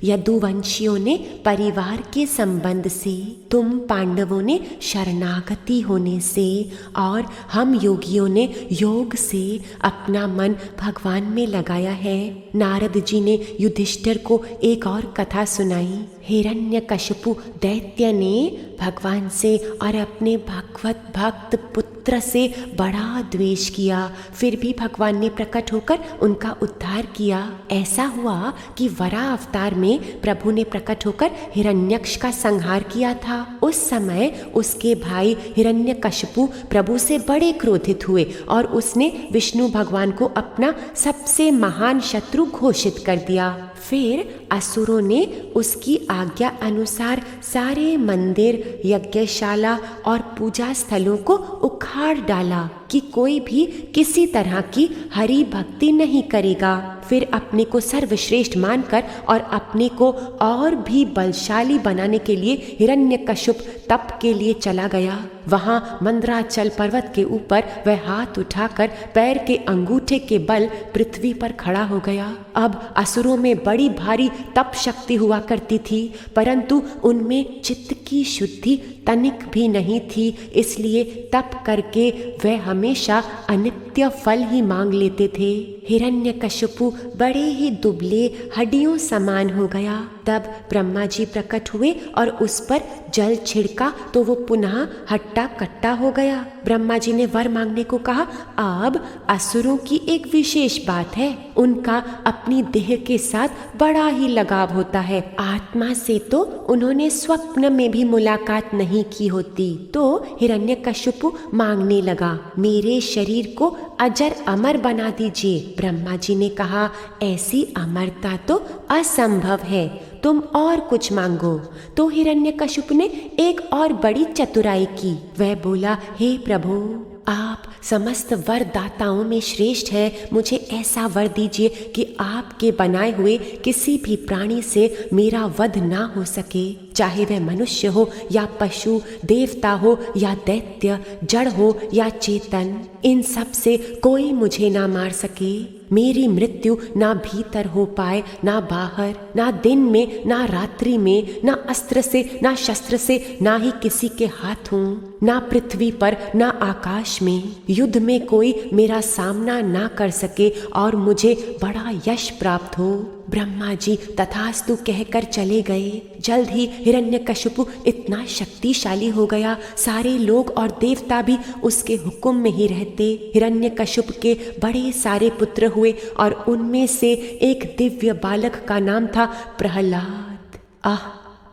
Speaker 1: यदुवंशियों ने परिवार के संबंध से, तुम पांडवों ने शरणागति होने से और हम योगियों ने योग से अपना मन भगवान में लगाया है। नारद जी ने युधिष्ठिर को एक और कथा सुनाई। हिरण्यकशिपु दैत्य ने भगवान से और अपने भगवत भक्त पुत्र से बड़ा द्वेष किया, फिर भी भगवान ने प्रकट होकर उनका उद्धार किया। ऐसा हुआ कि वराह अवतार में प्रभु ने प्रकट होकर हिरण्यक्ष का संहार किया था। उस समय उसके भाई हिरण्यकशिपु प्रभु से बड़े क्रोधित हुए और उसने विष्णु भगवान को अपना सबसे महान शत्रु घोषित कर दिया। फिर असुरों ने उसकी आज्ञा अनुसार सारे मंदिर, यज्ञशाला और पूजा स्थलों को उखाड़ डाला कि कोई भी किसी तरह की हरि भक्ति नहीं करेगा। फिर अपने को सर्वश्रेष्ठ मानकर और अपने को और भी बलशाली बनाने के लिए हिरण्यकशिप तप के लिए चला गया। वहां मंदराचल पर्वत के ऊपर वह हाथ उठाकर पैर के अंगूठे के बल पृथ्वी पर खड़ा हो गया। अब असुरों में बड़ी भारी तप शक्ति हुआ करती थी, परंतु उनमें चित्त की शुद्धि तनिक भी नहीं थी, इसलिए तप करके वह हमेशा अनित्य फल ही मांग लेते थे। हिरण्यकशिपु बड़े ही दुबले हड्डियों समान हो गया। तब ब्रह्मा जी प्रकट हुए और उस पर जल छिड़का तो वो पुनः हट्टा कट्टा हो गया। ब्रह्मा जी ने वर मांगने को कहा। अब असुरों की एक विशेष बात है, उनका अपनी देह के साथ बड़ा ही लगाव होता है। आत्मा से तो उन्होंने स्वप्न में भी मुलाकात नहीं की होती। तो हिरण्यकशिपु मांगने लगा, मेरे शरीर को अजर अमर बना दीजिए। ब्रह्मा जी ने कहा, ऐसी अमरता तो असंभव है, तुम और कुछ मांगो। तो हिरण्यकशिपु ने एक और बड़ी चतुराई की। वह बोला, हे प्रभु, आप समस्त वरदाताओं में श्रेष्ठ हैं। मुझे ऐसा वर दीजिए कि आपके बनाए हुए किसी भी प्राणी से मेरा वध ना हो सके, चाहे वह मनुष्य हो या पशु, देवता हो या दैत्य, जड़ हो या चेतन, इन सब से कोई मुझे ना मार सके। मेरी मृत्यु ना भीतर हो पाए ना बाहर, ना दिन में ना रात्रि में, ना अस्त्र से ना शस्त्र से, ना ही किसी के हाथों, ना पृथ्वी पर ना आकाश में। युद्ध में कोई मेरा सामना ना कर सके और मुझे बड़ा यश प्राप्त हो। ब्रह्मा जी तथास्तु कहकर चले गए। जल्द ही हिरण्यकशिपु इतना शक्तिशाली हो गया, सारे लोग और देवता भी उसके हुक्म में ही रहते। हिरण्यकशिपु के बड़े सारे पुत्र हुए और उनमें से एक दिव्य बालक का नाम था प्रहलाद।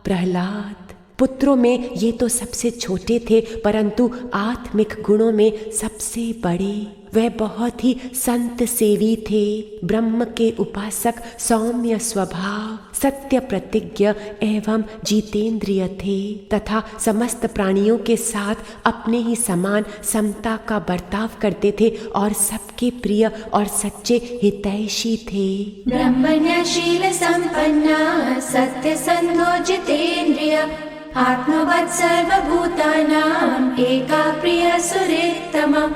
Speaker 1: प्रहलाद पुत्रों में ये तो सबसे छोटे थे, परंतु आत्मिक गुणों में सबसे बड़े। वह बहुत ही संत सेवी थे, ब्रह्म के उपासक, सौम्य स्वभाव, सत्य प्रतिज्ञ एवं जितेंद्रिय थे तथा समस्त प्राणियों के साथ अपने ही समान समता का बर्ताव करते थे और सबके प्रिय और सच्चे हितैषी थे।
Speaker 3: ब्रह्मण्यशील संपन्ना सत्य संधो जितेंद्रिय आत्मवत् सर्वभूतानां एका प्रिय सुरेत्तमा।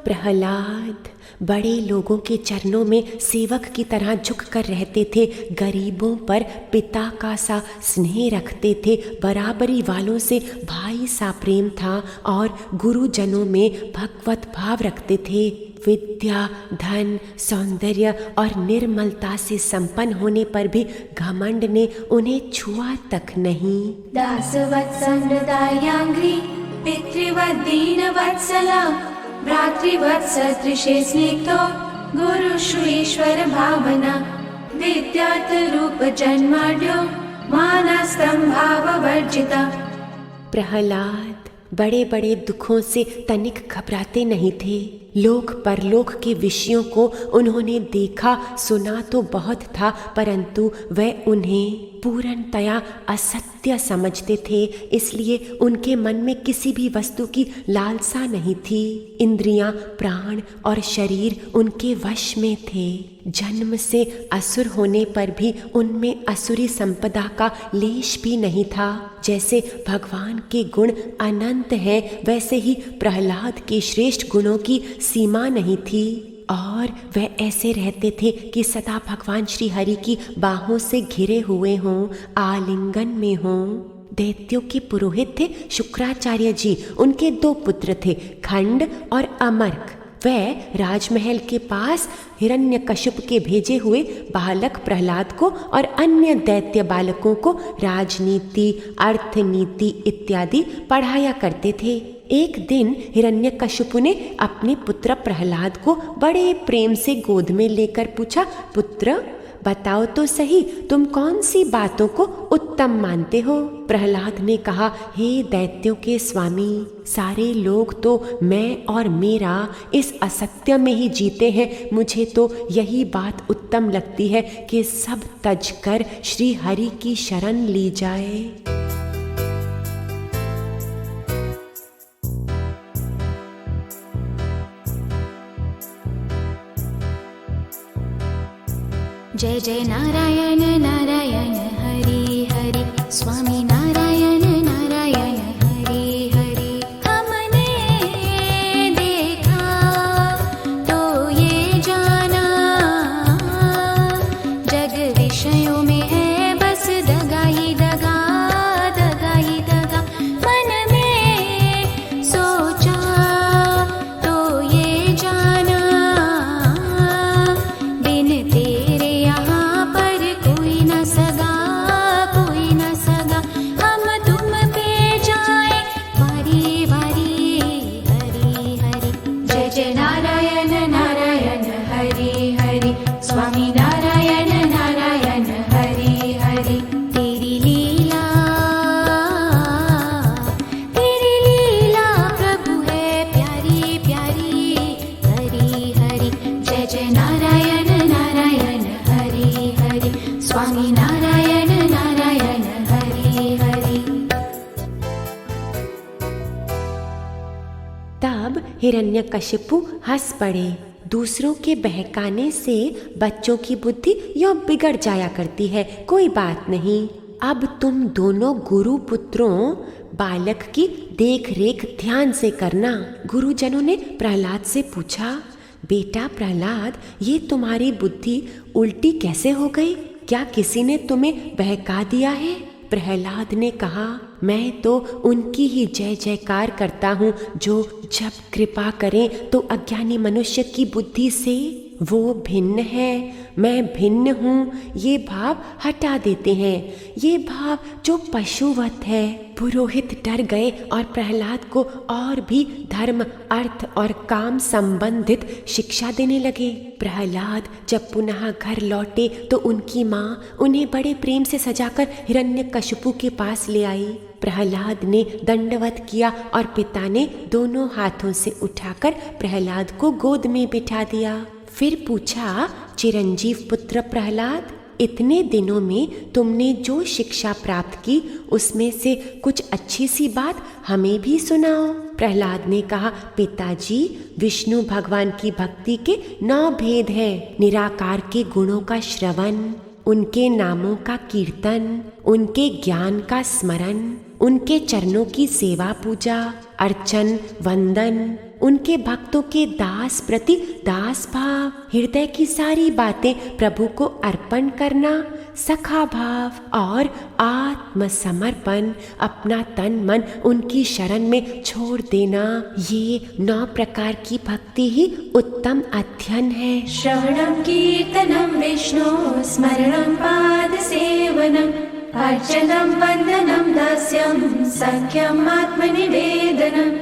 Speaker 1: प्रहलाद बड़े लोगों के चरणों में सेवक की तरह झुक कर रहते थे, गरीबों पर पिता का सा स्नेह रखते थे, बराबरी वालों से भाई सा प्रेम था और गुरुजनों में भगवत भाव रखते थे। विद्या, धन, सौंदर्य और निर्मलता से संपन्न होने पर भी घमंड ने उन्हें छुआ तक नहीं।
Speaker 3: दासवत्संगदायांघ्रि पितृवद्दीनवत्सला भ्रातृवत्सदृशे स्निग्धो गुरुषु ईश्वर भावना विद्यार्थ रूप जन्माढ्यो मानस्तंभाववर्जिता।
Speaker 1: प्रहलाद बड़े बड़े दुखों से तनिक घबराते नहीं थे। लोक परलोक के विषयों को उन्होंने देखा सुना तो बहुत था, परंतु वह उन्हें पूर्णतया असत्य समझते थे, इसलिए उनके मन में किसी भी वस्तु की लालसा नहीं थी। इंद्रियां, प्राण और शरीर उनके वश में थे। जन्म से असुर होने पर भी उनमें असुरी संपदा का लेश भी नहीं था। जैसे भगवान के गुण अनंत हैं, वैसे ही प्रहलाद के श्रेष्ठ गुणों की सीमा नहीं थी और वह ऐसे रहते थे कि सदा भगवान श्री हरि की बाहों से घिरे हुए हों, आलिंगन में हों। दैत्यों के पुरोहित थे शुक्राचार्य जी। उनके 2 पुत्र थे, खंड और अमर्क। वह राजमहल के पास हिरण्यकश्यप के भेजे हुए बालक प्रहलाद को और अन्य दैत्य बालकों को राजनीति, अर्थनीति इत्यादि पढ़ाया करते थे। एक दिन हिरण्यकश्यप ने अपने पुत्र प्रहलाद को बड़े प्रेम से गोद में लेकर पूछा, पुत्र बताओ तो सही, तुम कौन सी बातों को उत्तम मानते हो? प्रहलाद ने कहा, हे दैत्यों के स्वामी, सारे लोग तो मैं और मेरा इस असत्य में ही जीते हैं। मुझे तो यही बात उत्तम लगती है कि सब तज कर श्री हरि की शरण ली जाए।
Speaker 2: जय जय नारायण नारायण हरि हरि, स्वामी नारायण नारायण हरि हरि। हमने देखा तो ये जाना, जग विषयों में है बस दगा ही दगा, दगा ही दगा। मन में सोचा तो ये जाना, बिन तेरे
Speaker 1: हिरण्यकशिपु हंस पड़े। दूसरों के बहकाने से बच्चों की बुद्धि यो बिगड़ जाया करती है, कोई बात नहीं। अब तुम दोनों गुरु पुत्रों बालक की देख रेख ध्यान से करना। गुरुजनों ने प्रहलाद से पूछा, बेटा प्रहलाद, ये तुम्हारी बुद्धि उल्टी कैसे हो गई? क्या किसी ने तुम्हें बहका दिया है? प्रहलाद ने कहा, मैं तो उनकी ही जय जयकार करता हूँ जो जब कृपा करें तो अज्ञानी मनुष्य की बुद्धि से वो भिन्न है, मैं भिन्न हूँ, ये भाव हटा देते हैं। ये भाव जो पशुवत है। पुरोहित डर गए और प्रहलाद को और भी धर्म, अर्थ और काम संबंधित शिक्षा देने लगे। प्रहलाद जब पुनः घर लौटे तो उनकी माँ उन्हें बड़े प्रेम से सजाकर हिरण्यकशिपु के पास ले आई। प्रहलाद ने दंडवत किया और पिता ने दोनों हाथों से उठाकर प्रहलाद को गोद में बिठा दिया। फिर पूछा, चिरंजीव पुत्र प्रहलाद, इतने दिनों में तुमने जो शिक्षा प्राप्त की उसमें से कुछ अच्छी सी बात हमें भी सुनाओ। प्रहलाद ने कहा, पिताजी, विष्णु भगवान की भक्ति के 9 भेद हैं। निराकार के गुणों का श्रवण, उनके नामों का कीर्तन, उनके ज्ञान का स्मरण, उनके चरणों की सेवा पूजा, अर्चन, वंदन, उनके भक्तों के दास प्रति दास भाव, हृदय की सारी बातें प्रभु को अर्पण करना, सखा भाव और आत्मसमर्पण, अपना तन मन उनकी शरण में छोड़ देना। ये 9 प्रकार की भक्ति ही उत्तम अध्ययन है।
Speaker 3: श्रवणं कीर्तनं विष्णु स्मरणं पाद सेवनम् अर्चनं वंदनं दास्यं सख्यम् आत्मनिवेदनम्।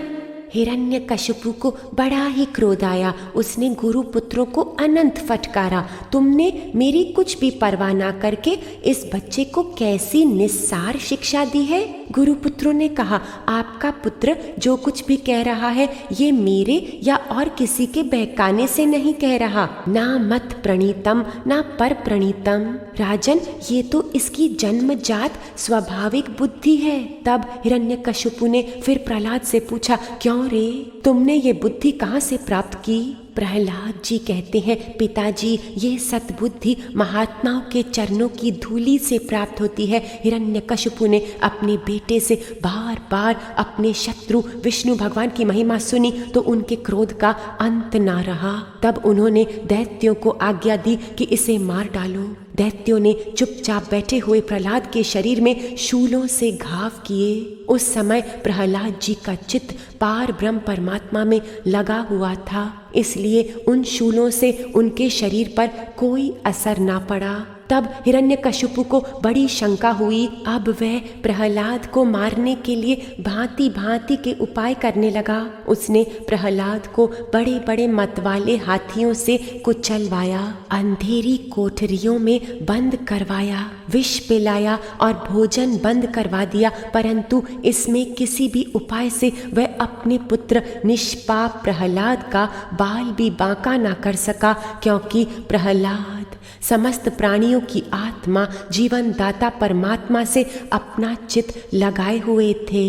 Speaker 1: हिरण्यकशिपु को बड़ा ही क्रोध आया। उसने गुरु पुत्रों को अनंत फटकारा, तुमने मेरी कुछ भी परवाह ना करके इस बच्चे को कैसी निस्सार शिक्षा दी है। गुरु पुत्रों ने कहा, आपका पुत्र जो कुछ भी कह रहा है ये मेरे या और किसी के बहकाने से नहीं कह रहा। ना मत प्रणीतम ना पर प्रणीतम। राजन, ये तो इसकी जन्मजात स्वाभाविक बुद्धि है। तब हिरण्यकशिपु ने फिर प्रहलाद से पूछा, क्यों रे, तुमने ये बुद्धि कहाँ से प्राप्त की? प्रहलाद जी कहते हैं, पिताजी, ये सद्बुद्धि महात्माओं के चरणों की धूलि से प्राप्त होती है। हिरण्यकशिपु ने अपने बेटे से बार बार अपने शत्रु विष्णु भगवान की महिमा सुनी तो उनके क्रोध का अंत ना रहा। तब उन्होंने दैत्यों को आज्ञा दी कि इसे मार डालो। दैत्यों ने चुपचाप बैठे हुए प्रहलाद के शरीर में शूलों से घाव किए। उस समय प्रहलाद जी का चित्त पार ब्रह्म परमात्मा में लगा हुआ था, इसलिए उन शूलों से उनके शरीर पर कोई असर ना पड़ा। तब हिरण्यकशिपु को बड़ी शंका हुई। अब वह प्रहलाद को मारने के लिए भांति भांति के उपाय करने लगा। उसने प्रहलाद को बड़े बड़े मतवाले हाथियों से कुचलवाया, अंधेरी कोठरियों में बंद करवाया, विष पिलाया और भोजन बंद करवा दिया, परंतु इसमें किसी भी उपाय से वह अपने पुत्र निष्पाप प्रहलाद का बाल भी बांका ना कर सका, क्योंकि प्रहलाद समस्त प्राणियों की आत्मा जीवन दाता परमात्मा से अपना चित्त लगाए हुए थे।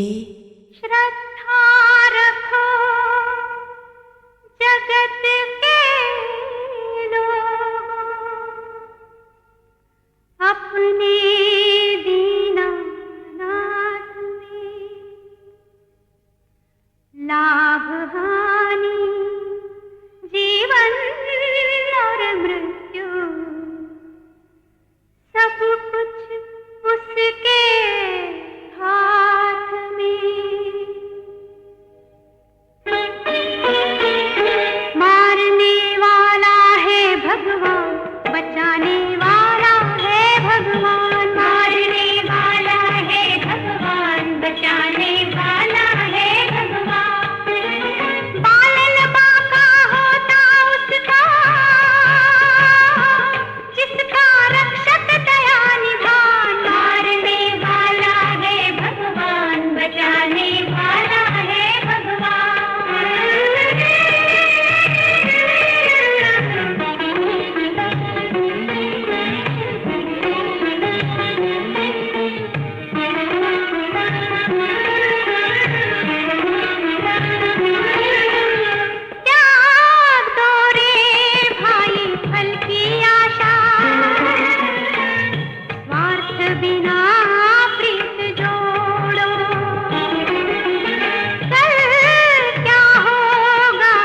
Speaker 6: श्रद्धा रखो जगत के लोगों, अपने दीनानाथ में लाभ हानि जीवन और मृत्यु सब कुछ उसके हाथ में। मारने वाला है भगवान, बचाने वाला है भगवान। मारने वाला है भगवान, बचाने वाला है भगवान। बालन बांका होता उसका, जिसका रक्षक दया निधान। मारने वाला है भगवान, बचाने वाला है भगवान। त्याग दो रे भाई फल की आशा, स्वार्थ बिना प्रीत जोड़ो। कल क्या होगा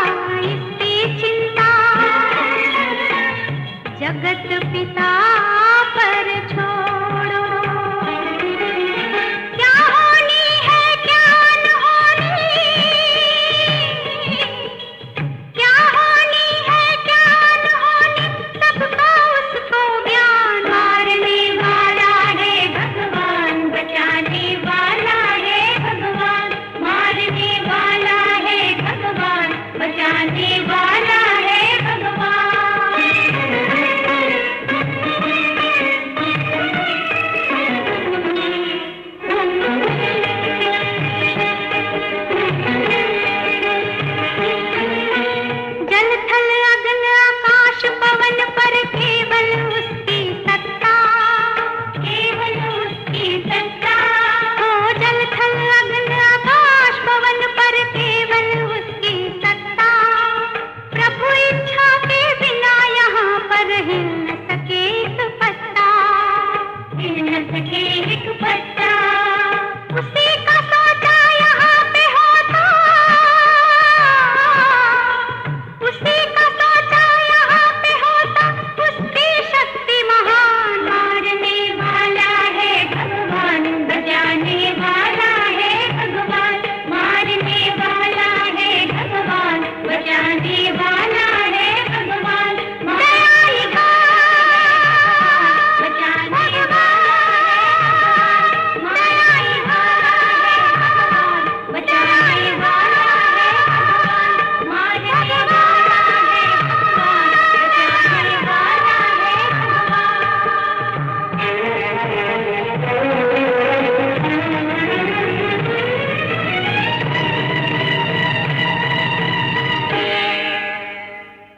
Speaker 6: इसकी चिंता, जगत पिता पर छोड़ो। क्या होनी है क्या न होनी, क्या होनी है क्या न होनी, सबका उसको ज्ञान। मारने वाला है भगवान, बचाने वाला है भगवान। मारने वाला है भगवान, बचाने वाला है भगवान। जल थल अगन आकाश पवन पर केवल उसकी सत्ता, केवल उसकी सत्ता। ओ जल थल अगन आकाश पवन पर केवल उसकी सत्ता। प्रभु इच्छा के बिना यहाँ पर हिल न सके एक पत्ता, हिल न सके एक पत्ता। उसी का सोचा यहाँ पे होता, उसी का सोचा यहाँ पे होता, उसकी शक्ति महान। मारने वाला है भगवान, बचाने वाला है भगवान। मारने वाला है भगवान, बचाने वाला है भगवान। दयालुआ, बचाने वाला है भगवान। दयालुआ है भगवान, बचाने वाला है भगवान। मारने वाला है भगवान, बचाने वाला है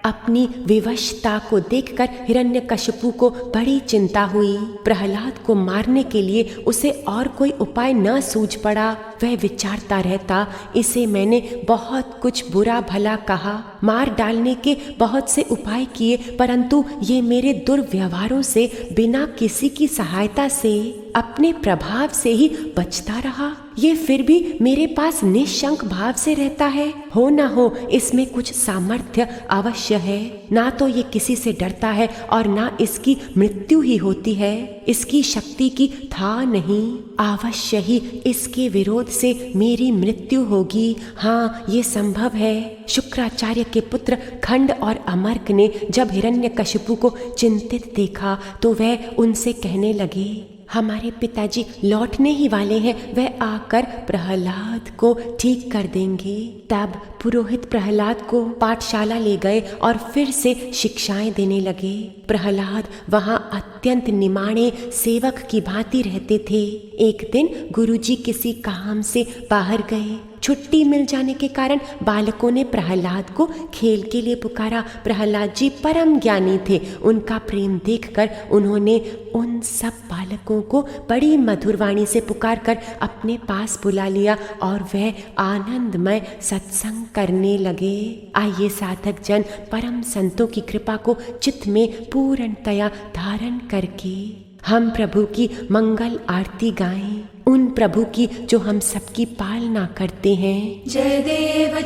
Speaker 1: अपनी विवशता को देखकर हिरण्यकशिपु को बड़ी चिंता हुई। प्रहलाद को मारने के लिए उसे और कोई उपाय न सूझ पड़ा। वह विचारता रहता, इसे मैंने बहुत कुछ बुरा भला कहा, मार डालने के बहुत से उपाय किए, परंतु ये मेरे दुर्व्यवहारों से बिना किसी की सहायता से अपने प्रभाव से ही बचता रहा। ये फिर भी मेरे पास निशंक भाव से रहता है। हो न हो इसमें कुछ सामर्थ्य अवश्य है। ना तो ये किसी से डरता है और ना इसकी मृत्यु ही होती है। इसकी शक्ति की था नहीं, अवश्य ही इसके विरोध से मेरी मृत्यु होगी। हाँ, ये संभव है। शुक्राचार्य के पुत्र खंड और अमर्क ने जब हिरण्यकशिपु को चिंतित देखा तो वह उनसे कहने लगे, हमारे पिताजी लौटने ही वाले हैं, वह आकर प्रहलाद को ठीक कर देंगे। तब पुरोहित प्रहलाद को पाठशाला ले गए और फिर से शिक्षाएं देने लगे। प्रहलाद वहां अत्यंत निमाणे सेवक की भांति रहते थे। एक दिन गुरुजी किसी काम से बाहर गए। छुट्टी मिल जाने के कारण बालकों ने प्रहलाद को खेल के लिए पुकारा। प्रहलाद जी परम ज्ञानी थे। उनका प्रेम देखकर उन्होंने उन सब बालकों को बड़ी मधुर वाणी से पुकार कर अपने पास बुला लिया और वह आनंदमय सत्संग करने लगे। आइए साधक जन परम संतों की कृपा को चित्त में पूर्णतया धारण करके हम प्रभु की मंगल आरती गाएं, उन प्रभु की जो हम सबकी पालना करते हैं।
Speaker 3: जय देव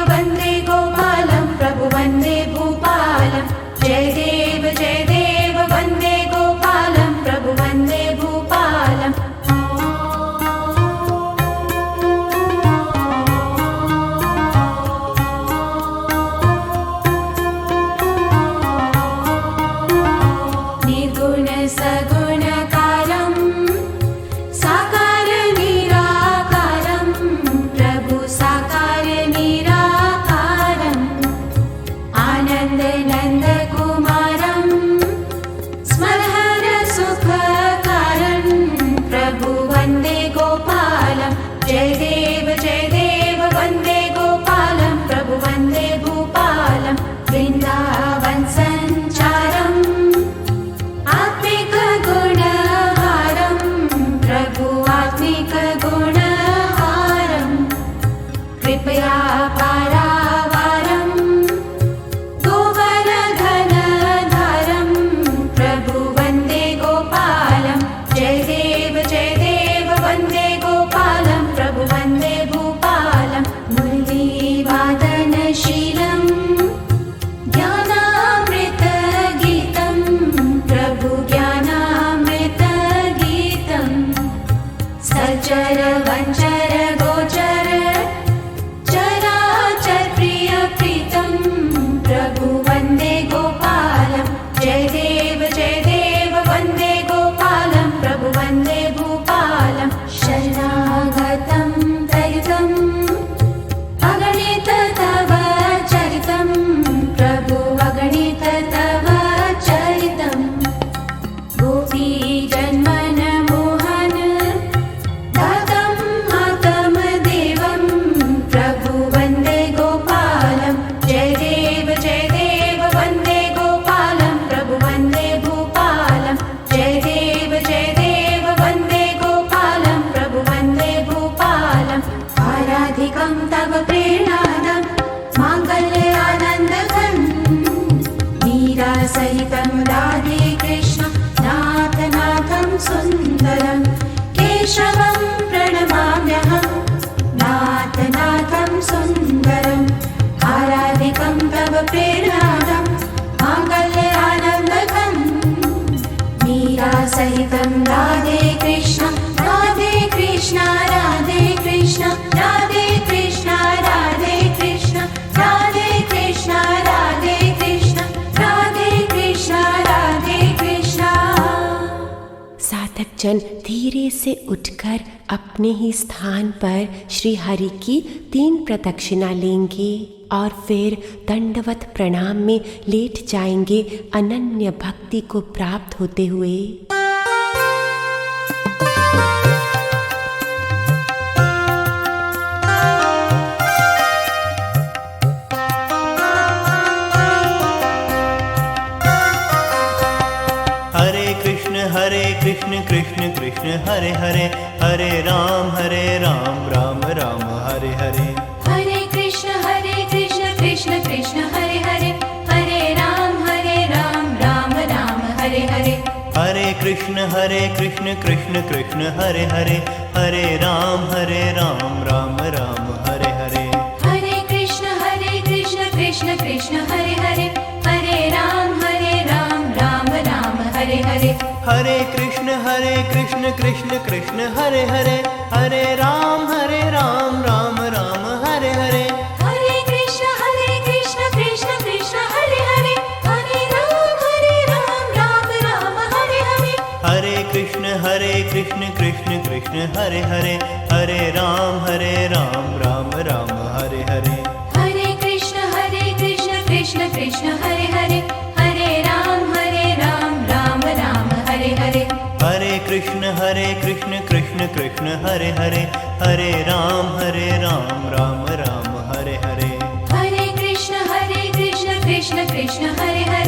Speaker 3: वंदे गोपालम, प्रभु वंदे भूपालम। जय देव वंदे गोपालम, प्रभु वंदे भूपालम। निर्गुण सगुणकारं साकार निराकारं, प्रभु साकार निराकारं। आनंद नंद कुमारं स्मरहर सुखकारं, प्रभु वंदे गोपालम। जय देव वंदे गोपालम, प्रभु वंदे भूपालम। वृंदावन संचारं आत्मिक गुणहारं, प्रभु आत्मिक गुणहारं। कृपया पारावारं गोवर्धन धारं, प्रभु वंदे गोपालम। जय देव वंदे गोपालम, प्रभु वंदे भूपालम। मुरलीवादनशीलं ज्ञानामृत गीतं, प्रभु ज्ञानामृत गीतं। सचर वंचर गोचर चराचर प्रिय प्रीतं, प्रभु वंदे गोपालम। जय देव वंदे गोपालम, प्रभु वंदे भूपालम। शरणागतं दरितं अगणित तव चरितं, प्रभु अगणित तव चरितं। गोपी जन्मन मोहन दातं मातं देवं, प्रभु वंदे गोपालम। जय देव वंदे गोपालम, प्रभु वंदे भूपालम। जय देव वंदे गोपालम, प्रभु वंदे भूपालम। आराधिकं तव प्रेरणादं माङ्गल्यानन्दघं, मीरा सहितं राधे कृष्ण नाथं सुन्दरं। केशवं प्रणमाम्यहं नाथं सुन्दरम्। आराधिकं तव प्रेरणादं माङ्गल्यानन्दघं, मीरा सहितं राधे कृष्ण राधे कृष्ण राधे कृष्ण राधे कृष्ण राधे कृष्ण राधे कृष्ण राधे कृष्ण राधे कृष्ण राधे कृष्ण।
Speaker 1: साधक जन धीरे से उठकर अपने ही स्थान पर श्री हरि की 3 प्रदक्षिणा लेंगे और फिर दंडवत प्रणाम में लेट जाएंगे, अनन्य भक्ति को प्राप्त होते हुए।
Speaker 7: हरे हरे कृष्ण कृष्ण कृष्ण हरे हरे, हरे राम राम राम हरे हरे।
Speaker 3: हरे कृष्ण कृष्ण कृष्ण हरे हरे, हरे राम राम राम हरे हरे।
Speaker 7: हरे कृष्ण कृष्ण कृष्ण हरे हरे, हरे राम राम राम हरे हरे।
Speaker 3: हरे कृष्ण कृष्ण कृष्ण हरे हरे, हरे राम राम राम हरे हरे।
Speaker 7: हरे कृष्ण कृष्ण कृष्ण हरे हरे, हरे राम राम राम हरे हरे।
Speaker 3: हरे कृष्ण कृष्ण कृष्ण हरे हरे, हरे राम राम हरे हरे।
Speaker 7: हरे कृष्ण कृष्ण कृष्ण हरे हरे, हरे राम राम राम हरे हरे।
Speaker 3: हरे कृष्ण कृष्ण कृष्ण हरे हरे, हरे राम राम राम हरे हरे।
Speaker 7: हरे कृष्ण कृष्ण कृष्ण हरे हरे, हरे राम राम राम हरे हरे।
Speaker 3: हरे कृष्ण कृष्ण कृष्ण हरे हरे,